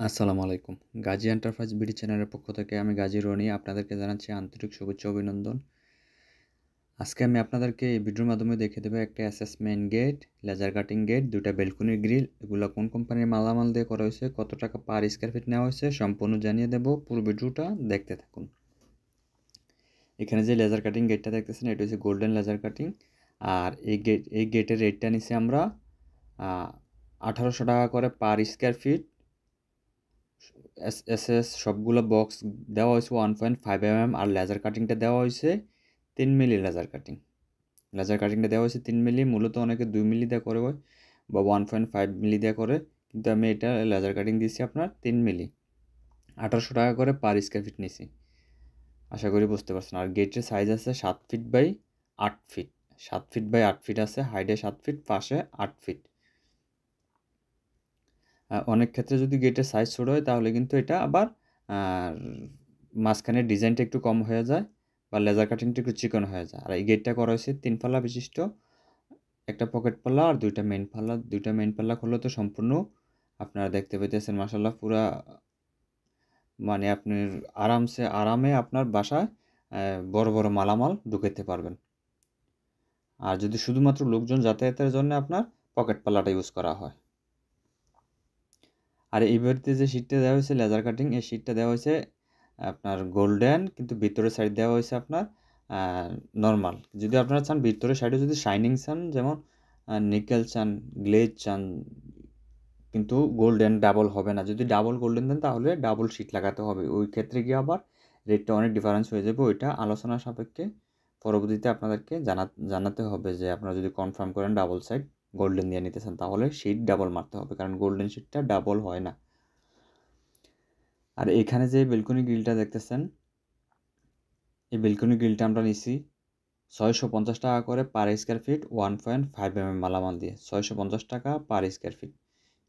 আসসালামু আলাইকুম। Gazi enterprise BD চ্যানেলের পক্ষ থেকে আমি গাজী রনি আপনাদেরকে জানাচ্ছি আন্তরিক শুভেচ্ছা ও অভিনন্দন। আজকে আমি আপনাদেরকে এই ভিডিওর মাধ্যমে দেখিয়ে দেব একটা assessment gate, laser cutting gate, ২টা ব্যালকনির গ্রিল এগুলো কোন কোম্পানির মালামাল দিয়ে করা হয়েছে, কত টাকা পার স্কয়ার ফিট নেওয়া হয়েছে সম্পূর্ণ জানিয়ে দেব। পুরো ভিডিওটা দেখতে থাকুন। এখানে যে লেজার কাটিং গেটটা দেখতেছেন এটা হচ্ছে গোল্ডেন লেজার কাটিং। আর এই গেটের রেটটা নিছি আমরা ১৮০০ টাকা করে পার স্কয়ার ফিট। এসএস সবগুলো বক্স দেওয়া হয়েছে 1.5 mm আর লেজার কাটিংটা দেওয়া হয়েছে 3 মিলি লেজার কাটিং। লেজার কাটিংটা দেওয়া হয়েছে 3 মিলি, মূলত অনেকে 2 মিলি দিয়ে করে বা 1.5 মিলি দিয়ে করে, কিন্তু আমি এটা লেজার কাটিং দিয়েছি আপনার 3 মিলি। ১৮০০ টাকা করে পার স্কয়ার ফিট নিছি, আশা করি বুঝতে পারছেন। আর গেটের সাইজ আছে 7 feet by 8 feet, 7 feet by 8 feet আছে, হাইটে 7 ফিট, পাশে 8 ফিট। অনেক ক্ষেত্রে যদি গেটের সাইজ ছোট হয় তাহলে কিন্তু এটা আবার মাঝখানের ডিজাইনটা একটু কম হয়ে যায় বা লেজার কাটিংটা একটু চিকন হয়ে যায়। আর এই গেটটা করা হয়েছে 3 পাল্লা বিশিষ্ট, একটা পকেট পাল্লা আর 2টা মেইন পাল্লা। 2টা মেইন পাল্লা খুললে তো সম্পূর্ণ আপনারা দেখতে পাইতেছেন মাশাআল্লাহ পুরা, মানে আপনি আরামে আপনার বাসায় বড় বড় মালামাল ঢুকাইতে পারবেন। আর যদি শুধুমাত্র লোকজন যাতায়াতের জন্য আপনার পকেট পাল্লাটা ইউজ করা হয়। আর এই বাড়িতে যে শীটটা দেওয়া হয়েছে লেজার কাটিং, এই শীটটা দেওয়া হয়েছে আপনার গোল্ডেন, কিন্তু ভিতরের সাইড দেওয়া হয়েছে আপনার নর্মাল। যদি আপনারা চান ভিতরের সাইডে যদি শাইনিং চান, যেমন নিকেল চান, গ্লেজ চান, কিন্তু গোল্ডেন ডাবল হবে না। যদি ডাবল গোল্ডেন দেন তাহলে ডাবল শীট লাগাতে হবে। ওই ক্ষেত্রে গিয়ে আবার রেটটা অনেক ডিফারেন্স হয়ে যাবে। ওইটা আলোচনা সাপেক্ষে পরবর্তীতে আপনাদেরকে জানাতে হবে যে আপনারা যদি কনফার্ম করেন ডাবল সাইড গোল্ডেন দিয়ে নিতেছেন তাহলে শীট ডাবল মারতে হবে, কারণ গোল্ডেন শীটটা ডাবল হয় না। আর এখানে যে বেলকনি গ্রিলটা দেখতেছেন, এই বেলকনি গ্রিলটা আমরা নিছি ৬৫০ টাকা করে পার স্কয়ার ফিট, 1.5 mm মালামাল দিয়ে ৬৫০ টাকা পার স্কয়ার ফিট।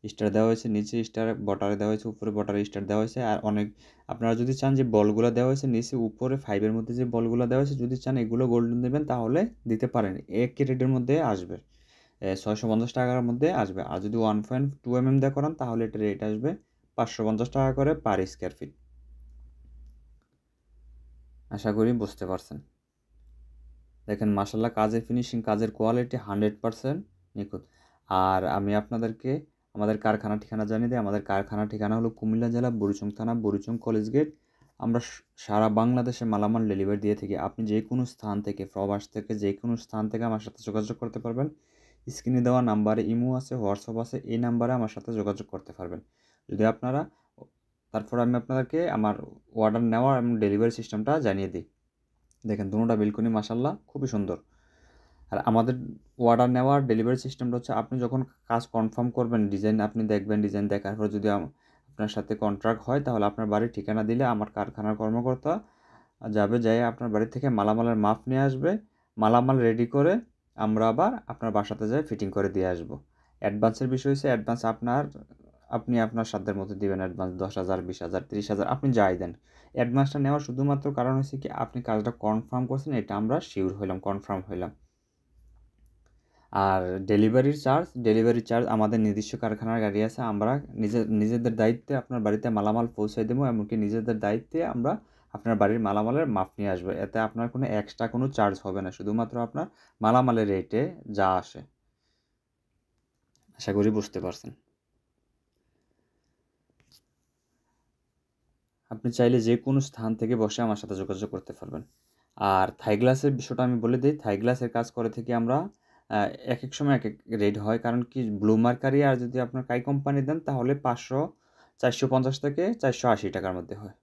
স্টার দেওয়া হয়েছে, নিচে স্টার বর্ডারে দেওয়া হয়েছে, উপরে বর্ডারে স্টার দেওয়া হয়েছে। আর অনেক আপনারা যদি চান যে বলগুলো দেওয়া হয়েছে নিচে উপরে 5-এর মধ্যে যে বলগুলো দেওয়া হয়েছে, যদি চান এগুলো গোল্ডেন দেবেন তাহলে দিতে পারেন, একই রেটের মধ্যে আসবে, ৬৫০ টাকার মধ্যে আসবে। আর যদি 1.2 mm দিয়ে করান তাহলে এটা রেট আসবে ৫৫০ টাকা করে পার স্কয়ার ফিট। আশা করি বুঝতে পারছেন। দেখেন মাশাআল্লাহ কাজের ফিনিশিং, কাজের কোয়ালিটি 100% নিখুঁত। আর আমি আপনাদেরকে আমাদের কারখানার ঠিকানা জানিয়ে দিই। আমাদের কারখানার ঠিকানা হলো কুমিল্লা জেলা বুড়িচং থানা, বুড়িচং কলেজ গেট। আমরা সারা বাংলাদেশে মালামাল ডেলিভারি দিয়ে থাকি। আপনি যে কোনো স্থান থেকে, প্রবাস থেকে, যে কোনো স্থান থেকে আমার সাথে যোগাযোগ করতে পারবেন। স্ক্রিনে দেওয়া নাম্বারে ইমো আছে, হোয়াটসঅ্যাপ আছে, এই নাম্বারে আমার সাথে যোগাযোগ করতে পারবেন। যদি আপনারা তারপর আমি আপনাদেরকে আমার অর্ডার নেওয়ার এবং ডেলিভারি সিস্টেমটা জানিয়ে দিই। দেখেন দুটোটা বেলকনি মাশাআল্লাহ খুবই সুন্দর। আর আমাদের অর্ডার নেওয়ার ডেলিভারি সিস্টেমটা হচ্ছে আপনি যখন কাজ কনফার্ম করবেন, ডিজাইন আপনি দেখবেন, ডিজাইন দেখার পর যদি আপনার সাথে কন্ট্রাক্ট হয় তাহলে আপনার বাড়ির ঠিকানা দিলে আমার কারখানার কর্মকর্তা যাবে, যেয়ে আপনার বাড়ি থেকে মালামালের মাপ নিয়ে আসবে। মালামাল রেডি করে আমরা আবার আপনার বাসাতে যেয়ে ফিটিং করে দিয়ে আসবো। অ্যাডভান্সের বিষয় হচ্ছে অ্যাডভান্স আপনি আপনার সাধ্যের মধ্যে দিবেন। অ্যাডভান্স ১০,০০০, ২০,০০০, ৩০,০০০ আপনি যাই দেন। অ্যাডভান্সটা নেওয়ার শুধুমাত্র কারণ হচ্ছে কি আপনি কাজটা কনফার্ম করছেন, এটা আমরা শিওর হইলাম, কনফার্ম হইলাম। আর ডেলিভারি চার্জ আমাদের নিজস্ব কারখানার গাড়ি আছে, আমরা নিজেদের দায়িত্বে আপনার বাড়িতে মালামাল পৌঁছে দেবো, এমনকি নিজেদের দায়িত্বে আমরা আপনার বাড়ির মালামালের মাপ নিয়ে আসবো। এতে আপনার কোনো এক্সট্রা কোনো চার্জ হবে না, শুধুমাত্র আপনার মালামালের রেটে যা আসে। আশা করি বুঝতে পারছেন। আপনি চাইলে যে কোনো স্থান থেকে বসে আমার সাথে যোগাযোগ করতে পারবেন। আর থাই গ্লাসের বিষয়টা আমি বলে দিই, থাই গ্লাসের কাজ করে থেকে আমরা একেক সময় একেক রেট হয়। কারণ কি ব্লু মার্কারি আর যদি আপনার কাই কোম্পানি দেন তাহলে ৫০০, ৪৫০ থেকে ৪৮০ টাকার মধ্যে হয়।